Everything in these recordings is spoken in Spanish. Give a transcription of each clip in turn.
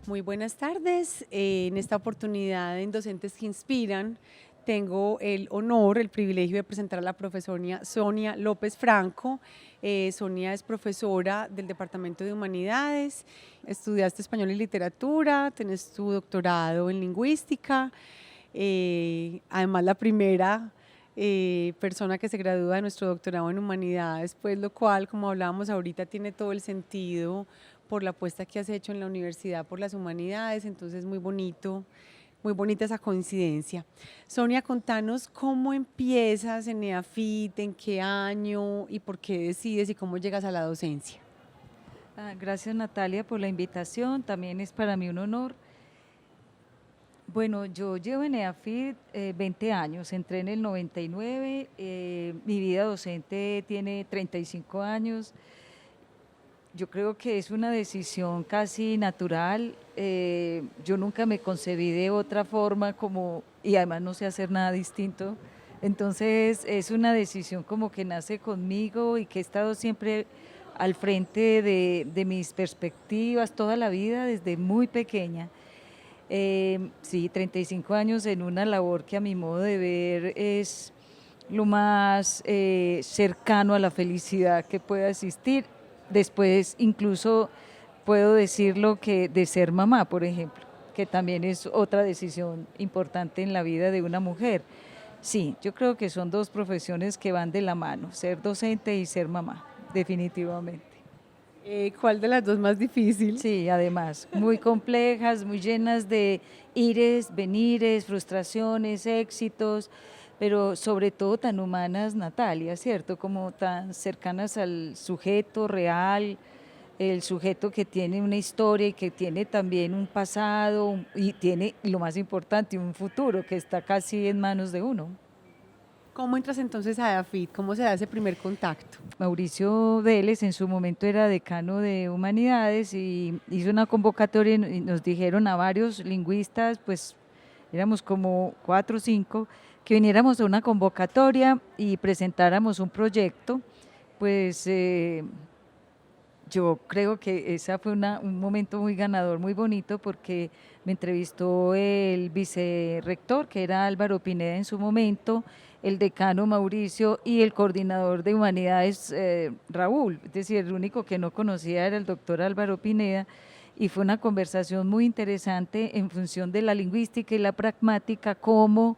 Muy buenas tardes. En esta oportunidad en Docentes que Inspiran, tengo el honor, el privilegio de presentar a la profesora Sonia López Franco. Sonia es profesora del Departamento de Humanidades, estudiaste español y literatura, tienes tu doctorado en lingüística, además la primera persona que se gradúa de nuestro doctorado en humanidades, pues lo cual, como hablábamos ahorita, tiene todo el sentido por la apuesta que has hecho en la universidad por las humanidades, entonces muy bonito, muy bonita esa coincidencia. Sonia, contanos cómo empiezas en EAFIT, en qué año y por qué decides y cómo llegas a la docencia. Gracias Natalia por la invitación, también es para mí un honor. Bueno, yo llevo en EAFIT 20 años, entré en el 99, mi vida docente tiene 35 años. Yo creo que es una decisión casi natural, yo nunca me concebí de otra forma y además no sé hacer nada distinto, entonces es una decisión como que nace conmigo y que he estado siempre al frente de mis perspectivas toda la vida desde muy pequeña. Sí, 35 años en una labor que a mi modo de ver es lo más cercano a la felicidad que pueda existir. Después incluso puedo decirlo que de ser mamá, por ejemplo, que también es otra decisión importante en la vida de una mujer. Sí, yo creo que son dos profesiones que van de la mano, ser docente y ser mamá, definitivamente. ¿Cuál de las dos más difícil? Sí, además, muy complejas, muy llenas de ires, venires, frustraciones, éxitos, pero sobre todo tan humanas, Natalia, ¿cierto? Como tan cercanas al sujeto real, el sujeto que tiene una historia y que tiene también un pasado y tiene, lo más importante, un futuro que está casi en manos de uno. ¿Cómo entras entonces a EAFIT? ¿Cómo se da ese primer contacto? Mauricio Vélez en su momento era decano de Humanidades y hizo una convocatoria y nos dijeron a varios lingüistas, pues éramos como 4 o 5, que viniéramos a una convocatoria y presentáramos un proyecto. Pues yo creo que esa fue un momento muy ganador, muy bonito, porque me entrevistó el vicerrector, que era Álvaro Pineda en su momento, el decano Mauricio y el coordinador de humanidades Raúl. Es decir, el único que no conocía era el doctor Álvaro Pineda, y fue una conversación muy interesante en función de la lingüística y la pragmática como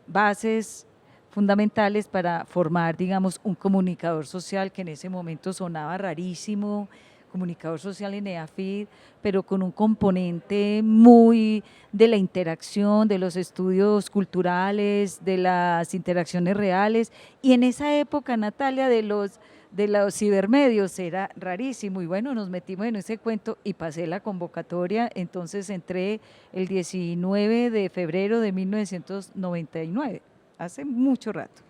bases fundamentales para formar, digamos, un comunicador social que en ese momento sonaba rarísimo, comunicador social en EAFID, pero con un componente muy de la interacción, de los estudios culturales, de las interacciones reales, y en esa época, Natalia, de los cibermedios era rarísimo, y bueno, nos metimos en ese cuento y pasé la convocatoria, entonces entré el 19 de febrero de 1999, hace mucho rato.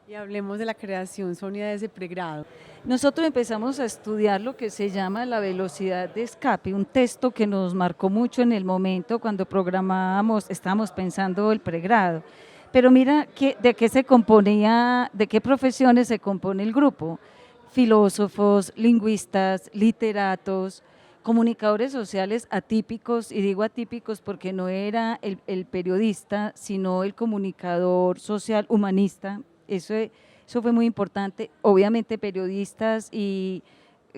Y hablemos de la creación, Sonia, de ese pregrado. Nosotros empezamos a estudiar lo que se llama la velocidad de escape, un texto que nos marcó mucho en el momento cuando programábamos, estábamos pensando el pregrado. Pero mira de qué se componía, de qué profesiones se compone el grupo: filósofos, lingüistas, literatos, comunicadores sociales atípicos, y digo atípicos porque no era el periodista, sino el comunicador social humanista. Eso fue muy importante. Obviamente periodistas y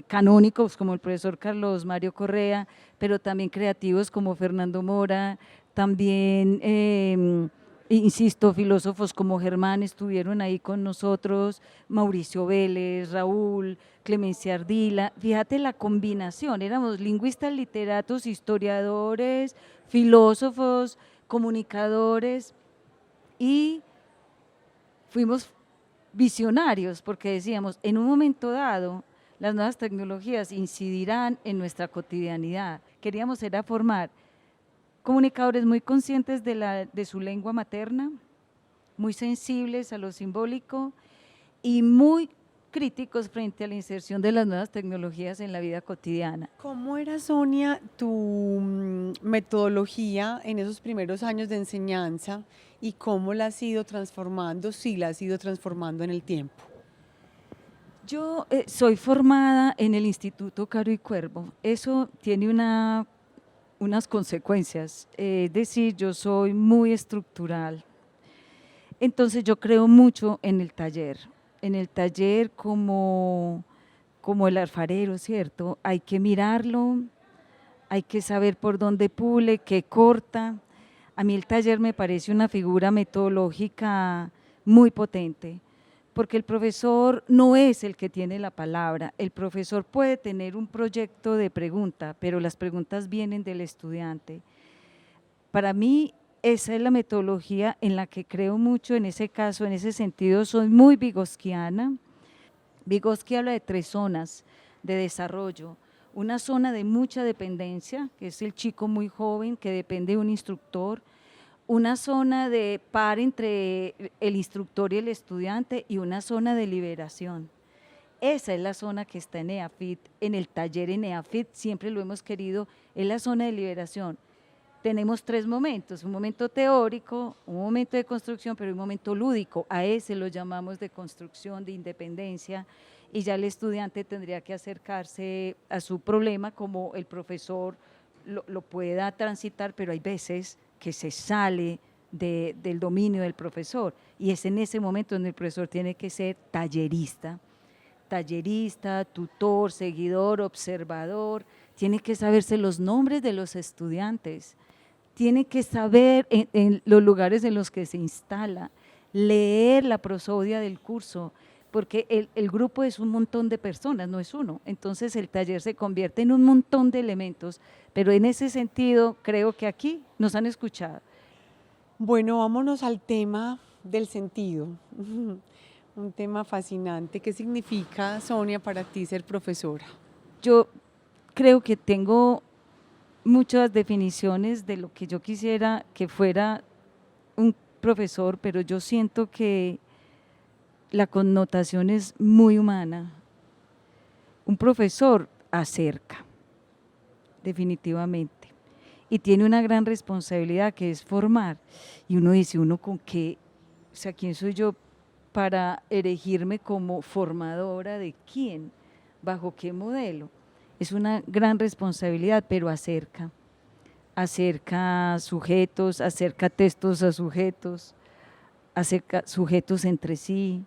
canónicos como el profesor Carlos Mario Correa, pero también creativos como Fernando Mora, también, insisto, filósofos como Germán estuvieron ahí con nosotros, Mauricio Vélez, Raúl, Clemencia Ardila. Fíjate la combinación, éramos lingüistas, literatos, historiadores, filósofos, comunicadores, y fuimos visionarios porque decíamos, en un momento dado, las nuevas tecnologías incidirán en nuestra cotidianidad. Queríamos era formar comunicadores muy conscientes de su lengua materna, muy sensibles a lo simbólico y muy críticos frente a la inserción de las nuevas tecnologías en la vida cotidiana. ¿Cómo era, Sonia, tu metodología en esos primeros años de enseñanza y cómo la has ido transformando, si la has ido transformando en el tiempo? Yo soy formada en el Instituto Caro y Cuervo. Eso tiene unas consecuencias. Es decir, yo soy muy estructural. Entonces yo creo mucho en el taller como el alfarero, ¿cierto? Hay que mirarlo, hay que saber por dónde pule, qué corta. A mí el taller me parece una figura metodológica muy potente, porque el profesor no es el que tiene la palabra, el profesor puede tener un proyecto de pregunta, pero las preguntas vienen del estudiante. Para mí, esa es la metodología en la que creo mucho, en ese caso, en ese sentido, soy muy vygotskyana. Vygotsky habla de tres zonas de desarrollo. Una zona de mucha dependencia, que es el chico muy joven que depende de un instructor. Una zona de par entre el instructor y el estudiante y una zona de liberación. Esa es la zona que está en EAFIT, en el taller en EAFIT, siempre lo hemos querido, es la zona de liberación. Tenemos tres momentos, un momento teórico, un momento de construcción, pero un momento lúdico, a ese lo llamamos de construcción, de independencia, y ya el estudiante tendría que acercarse a su problema como el profesor lo pueda transitar, pero hay veces que se sale del dominio del profesor, y es en ese momento donde el profesor tiene que ser tallerista, tutor, seguidor, observador, tiene que saberse los nombres de los estudiantes, tiene que saber en los lugares en los que se instala, leer la prosodia del curso, porque el grupo es un montón de personas, no es uno. Entonces el taller se convierte en un montón de elementos, pero en ese sentido creo que aquí nos han escuchado. Bueno, vámonos al tema del sentido. Un tema fascinante. ¿Qué significa, Sonia, para ti ser profesora? Yo creo que tengo muchas definiciones de lo que yo quisiera que fuera un profesor, pero yo siento que la connotación es muy humana. Un profesor acerca, definitivamente, y tiene una gran responsabilidad que es formar. Y uno dice, ¿uno con qué? O sea, ¿quién soy yo para erigirme como formadora de quién? ¿Bajo qué modelo? Es una gran responsabilidad, pero acerca sujetos, acerca textos a sujetos, acerca sujetos entre sí,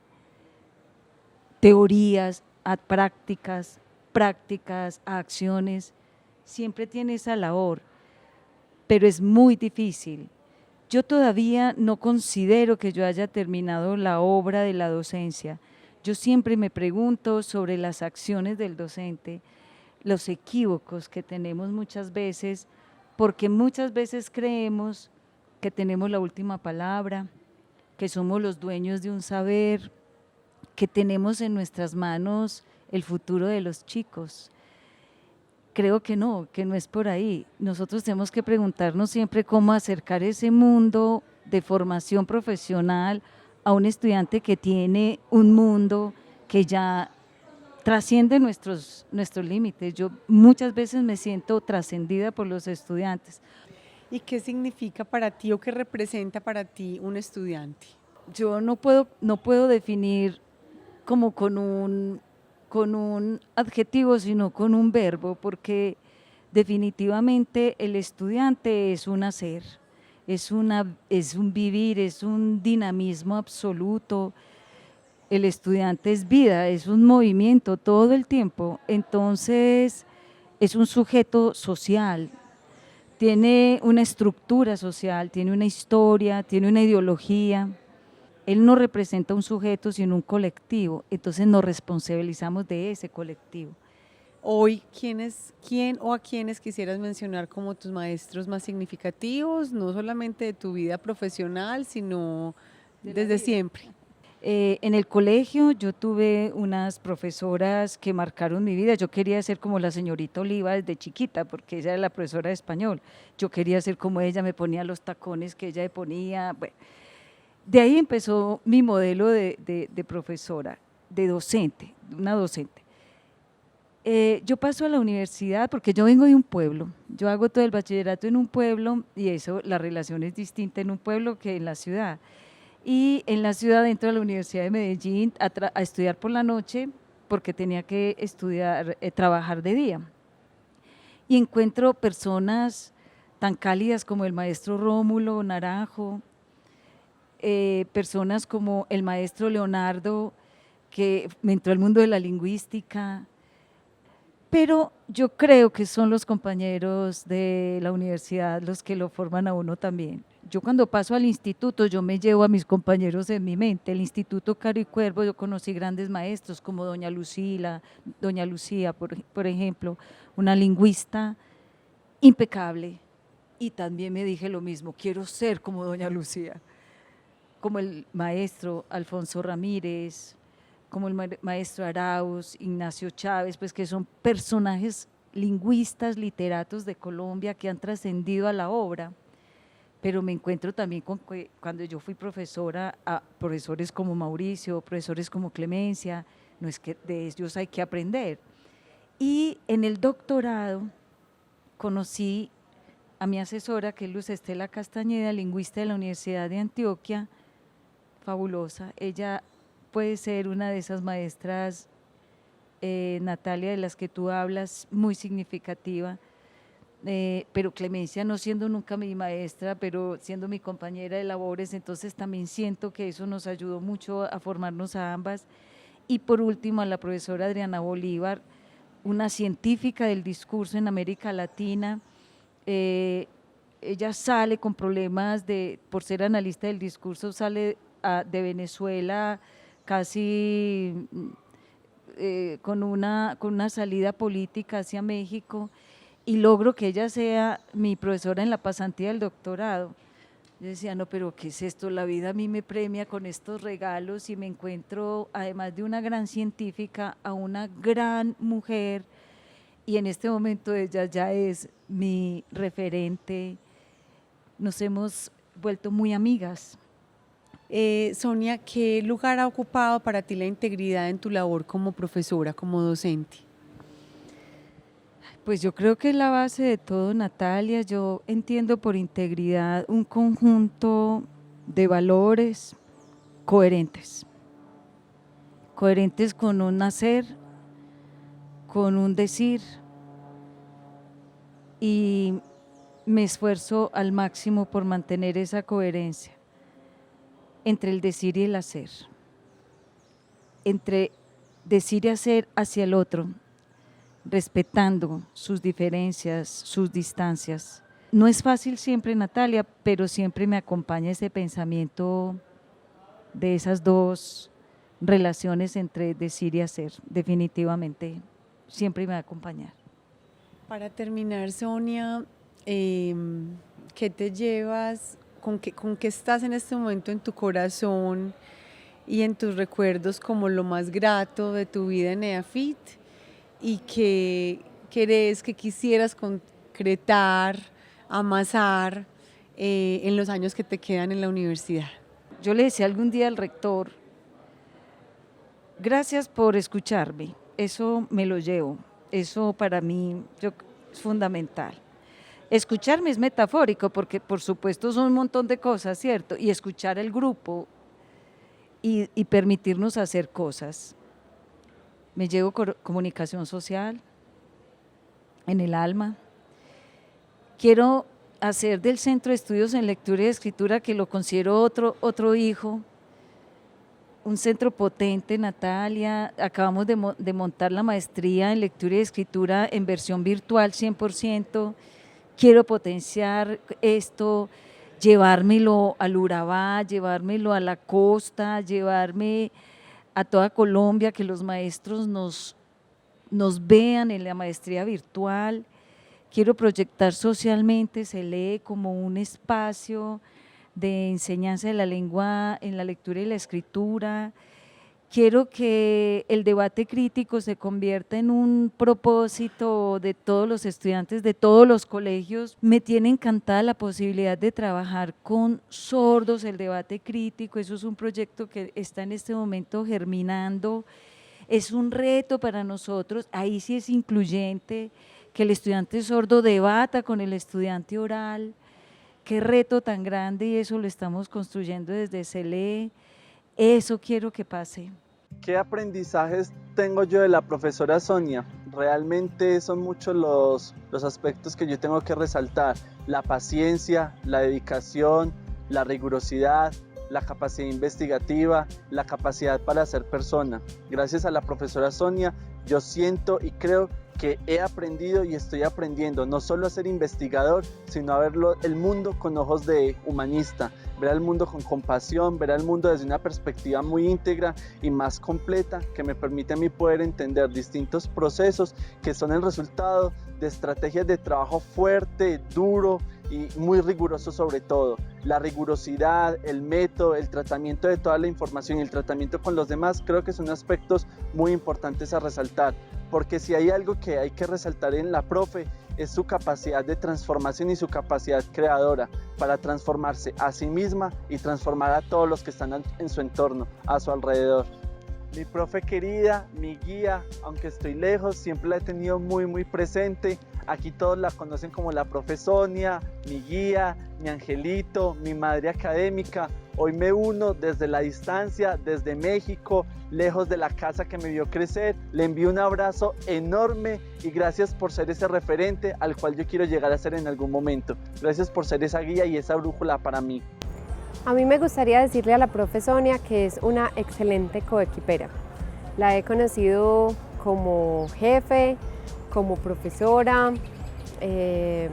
teorías a prácticas, prácticas a acciones, siempre tiene esa labor, pero es muy difícil. Yo todavía no considero que yo haya terminado la obra de la docencia. Yo siempre me pregunto sobre las acciones del docente, los equívocos que tenemos muchas veces, porque muchas veces creemos que tenemos la última palabra, que somos los dueños de un saber, que tenemos en nuestras manos el futuro de los chicos. Creo que no es por ahí. Nosotros tenemos que preguntarnos siempre cómo acercar ese mundo de formación profesional a un estudiante que tiene un mundo que ya trasciende nuestros límites. Yo muchas veces me siento trascendida por los estudiantes. ¿Y qué significa para ti o qué representa para ti un estudiante? Yo no puedo definir como con un adjetivo, sino con un verbo, porque definitivamente el estudiante es un hacer, es un vivir, es un dinamismo absoluto. El estudiante es vida, es un movimiento todo el tiempo, entonces es un sujeto social, tiene una estructura social, tiene una historia, tiene una ideología. Él no representa un sujeto, sino un colectivo, entonces nos responsabilizamos de ese colectivo. Hoy, ¿quién o a quiénes quisieras mencionar como tus maestros más significativos, no solamente de tu vida profesional, sino desde siempre? En el colegio yo tuve unas profesoras que marcaron mi vida. Yo quería ser como la señorita Oliva desde chiquita, porque ella era la profesora de español. Yo quería ser como ella, me ponía los tacones que ella me ponía. Bueno, de ahí empezó mi modelo de profesora, de docente, una docente. Yo paso a la universidad porque yo vengo de un pueblo, yo hago todo el bachillerato en un pueblo y eso, la relación es distinta en un pueblo que en la ciudad. Y en la ciudad entro a la Universidad de Medellín a estudiar por la noche porque tenía que estudiar, trabajar de día. Y encuentro personas tan cálidas como el maestro Rómulo Naranjo, personas como el maestro Leonardo, que me entró al mundo de la lingüística, pero yo creo que son los compañeros de la universidad los que lo forman a uno también. Yo cuando paso al instituto, yo me llevo a mis compañeros en mi mente. El Instituto Caro y Cuervo, yo conocí grandes maestros como doña Lucía, por ejemplo, una lingüista impecable, y también me dije lo mismo, quiero ser como doña Lucía, como el maestro Alfonso Ramírez, como el maestro Arauz, Ignacio Chávez, pues que son personajes lingüistas, literatos de Colombia que han trascendido a la obra. Pero me encuentro también con que cuando yo fui profesora, a profesores como Mauricio, profesores como Clemencia, no es que de ellos hay que aprender. Y en el doctorado conocí a mi asesora, que es Luz Estela Castañeda, lingüista de la Universidad de Antioquia, fabulosa. Ella puede ser una de esas maestras, Natalia, de las que tú hablas, muy significativa, pero Clemencia no siendo nunca mi maestra, pero siendo mi compañera de labores, entonces también siento que eso nos ayudó mucho a formarnos a ambas. Y por último a la profesora Adriana Bolívar, una científica del discurso en América Latina. Ella sale con problemas por ser analista del discurso, sale de Venezuela casi con una salida política hacia México, y logro que ella sea mi profesora en la pasantía del doctorado. Yo decía, no, pero ¿qué es esto? La vida a mí me premia con estos regalos y me encuentro, además de una gran científica, a una gran mujer, y en este momento ella ya es mi referente. Nos hemos vuelto muy amigas. Sonia, ¿qué lugar ha ocupado para ti la integridad en tu labor como profesora, como docente? Pues yo creo que es la base de todo, Natalia. Yo entiendo por integridad un conjunto de valores coherentes, coherentes con un hacer, con un decir, y me esfuerzo al máximo por mantener esa coherencia entre el decir y el hacer, entre decir y hacer hacia el otro, respetando sus diferencias, sus distancias. No es fácil siempre, Natalia, pero siempre me acompaña ese pensamiento de esas dos relaciones entre decir y hacer. Definitivamente, siempre me va a acompañar. Para terminar, Sonia, ¿qué te llevas, con qué estás en este momento en tu corazón y en tus recuerdos como lo más grato de tu vida en EAFIT, y qué crees que quisieras concretar, amasar en los años que te quedan en la universidad? Yo le decía algún día al rector, gracias por escucharme, eso me lo llevo, eso para mí es fundamental. Escucharme es metafórico porque por supuesto son un montón de cosas, ¿cierto? Y escuchar el grupo y permitirnos hacer cosas. Me llevo comunicación social en el alma. Quiero hacer del Centro de Estudios en Lectura y Escritura, que lo considero otro hijo, un centro potente, Natalia. Acabamos de montar la maestría en Lectura y Escritura en versión virtual 100%. Quiero potenciar esto, llevármelo al Urabá, llevármelo a la costa, llevarme a toda Colombia, que los maestros nos vean en la maestría virtual. Quiero proyectar socialmente CELE como un espacio de enseñanza de la lengua en la lectura y la escritura. Quiero que el debate crítico se convierta en un propósito de todos los estudiantes de todos los colegios. Me tiene encantada la posibilidad de trabajar con sordos el debate crítico. Eso es un proyecto que está en este momento germinando. Es un reto para nosotros, ahí sí es incluyente, que el estudiante sordo debata con el estudiante oral. Qué reto tan grande, y eso lo estamos construyendo desde CELE. Eso quiero que pase. ¿Qué aprendizajes tengo yo de la profesora Sonia? Realmente son muchos los aspectos que yo tengo que resaltar. La paciencia, la dedicación, la rigurosidad, la capacidad investigativa, la capacidad para ser persona. Gracias a la profesora Sonia, yo siento y creo que he aprendido y estoy aprendiendo no solo a ser investigador, sino a ver el mundo con ojos de humanista, ver al mundo con compasión, ver al mundo desde una perspectiva muy íntegra y más completa, que me permite a mí poder entender distintos procesos que son el resultado de estrategias de trabajo fuerte, duro y muy riguroso sobre todo. La rigurosidad, el método, el tratamiento de toda la información y el tratamiento con los demás creo que son aspectos muy importantes a resaltar, porque si hay algo que hay que resaltar en la profe es su capacidad de transformación y su capacidad creadora para transformarse a sí misma y transformar a todos los que están en su entorno, a su alrededor. Mi profe querida, mi guía, aunque estoy lejos, siempre la he tenido muy presente. Aquí todos la conocen como la profe Sonia, mi guía, mi angelito, mi madre académica. Hoy me uno desde la distancia, desde México, lejos de la casa que me vio crecer. Le envío un abrazo enorme y gracias por ser ese referente al cual yo quiero llegar a ser en algún momento. Gracias por ser esa guía y esa brújula para mí. A mí me gustaría decirle a la profe Sonia que es una excelente coequipera. La he conocido como jefe, como profesora,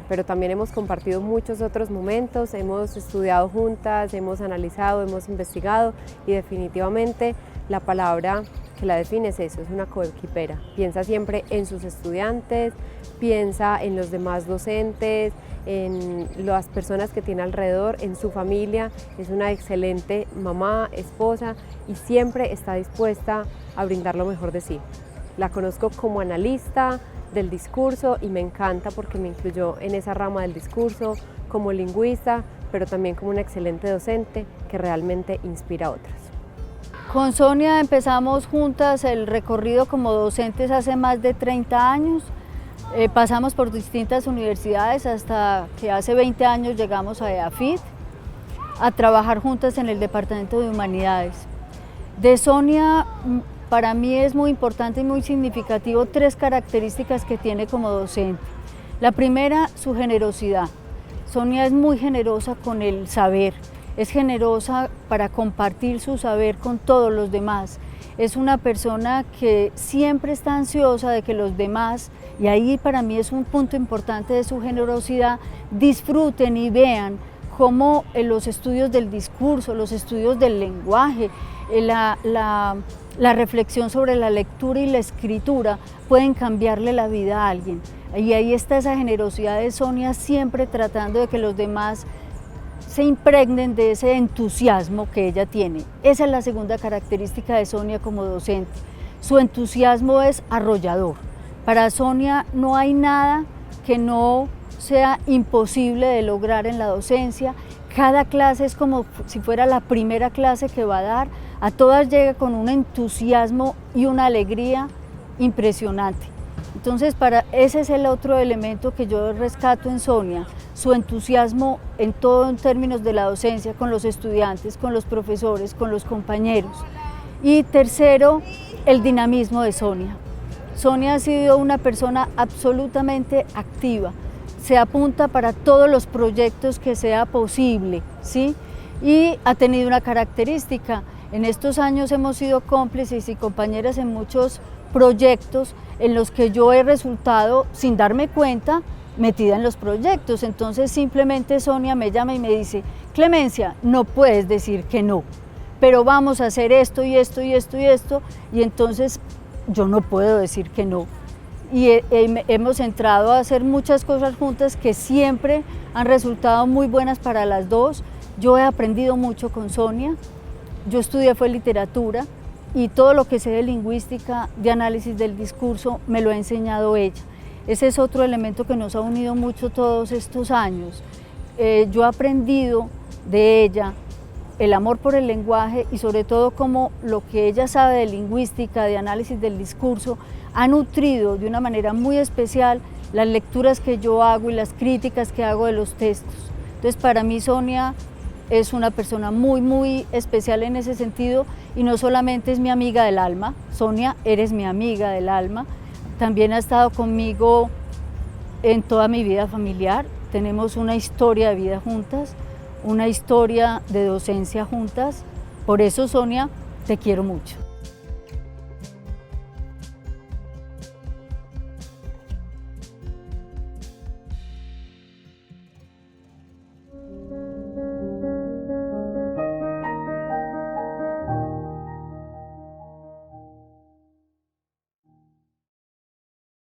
pero también hemos compartido muchos otros momentos, hemos estudiado juntas, hemos analizado, hemos investigado y definitivamente la palabra que la define es eso, es una coequipera. Piensa siempre en sus estudiantes, piensa en los demás docentes, en las personas que tiene alrededor, en su familia. Es una excelente mamá, esposa y siempre está dispuesta a brindar lo mejor de sí. La conozco como analista del discurso y me encanta porque me incluyó en esa rama del discurso como lingüista, pero también como una excelente docente que realmente inspira a otros. Con Sonia empezamos juntas el recorrido como docentes hace más de 30 años. Pasamos por distintas universidades hasta que hace 20 años llegamos a EAFIT a trabajar juntas en el Departamento de Humanidades. De Sonia, para mí es muy importante y muy significativo 3 características que tiene como docente. La primera, su generosidad. Sonia es muy generosa con el saber, es generosa para compartir su saber con todos los demás. Es una persona que siempre está ansiosa de que los demás, y ahí para mí es un punto importante de su generosidad, disfruten y vean cómo los estudios del discurso, los estudios del lenguaje, la reflexión sobre la lectura y la escritura pueden cambiarle la vida a alguien. Y ahí está esa generosidad de Sonia, siempre tratando de que los demás se impregnen de ese entusiasmo que ella tiene. Esa es la segunda característica de Sonia como docente. Su entusiasmo es arrollador. Para Sonia no hay nada que no sea imposible de lograr en la docencia. Cada clase es como si fuera la primera clase que va a dar. A todas llega con un entusiasmo y una alegría impresionante. Entonces, ese es el otro elemento que yo rescato en Sonia, su entusiasmo en todo en términos de la docencia, con los estudiantes, con los profesores, con los compañeros. Y tercero, el dinamismo de Sonia. Sonia ha sido una persona absolutamente activa, se apunta para todos los proyectos que sea posible, ¿sí? Y ha tenido una característica. En estos años hemos sido cómplices y compañeras en muchos proyectos en los que yo he resultado, sin darme cuenta, metida en los proyectos. Entonces simplemente Sonia me llama y me dice: Clemencia, no puedes decir que no, pero vamos a hacer esto y esto y esto y esto, y entonces yo no puedo decir que no. Y hemos entrado a hacer muchas cosas juntas que siempre han resultado muy buenas para las dos. Yo he aprendido mucho con Sonia. Yo estudié fue literatura y todo lo que sé de lingüística, de análisis del discurso, me lo ha enseñado ella. Ese es otro elemento que nos ha unido mucho todos estos años. Yo he aprendido de ella el amor por el lenguaje y sobre todo cómo lo que ella sabe de lingüística, de análisis del discurso, ha nutrido de una manera muy especial las lecturas que yo hago y las críticas que hago de los textos. Entonces para mí Sonia es una persona muy, muy especial en ese sentido y no solamente es mi amiga del alma, Sonia, eres mi amiga del alma, también ha estado conmigo en toda mi vida familiar, tenemos una historia de vida juntas, una historia de docencia juntas, por eso Sonia, te quiero mucho.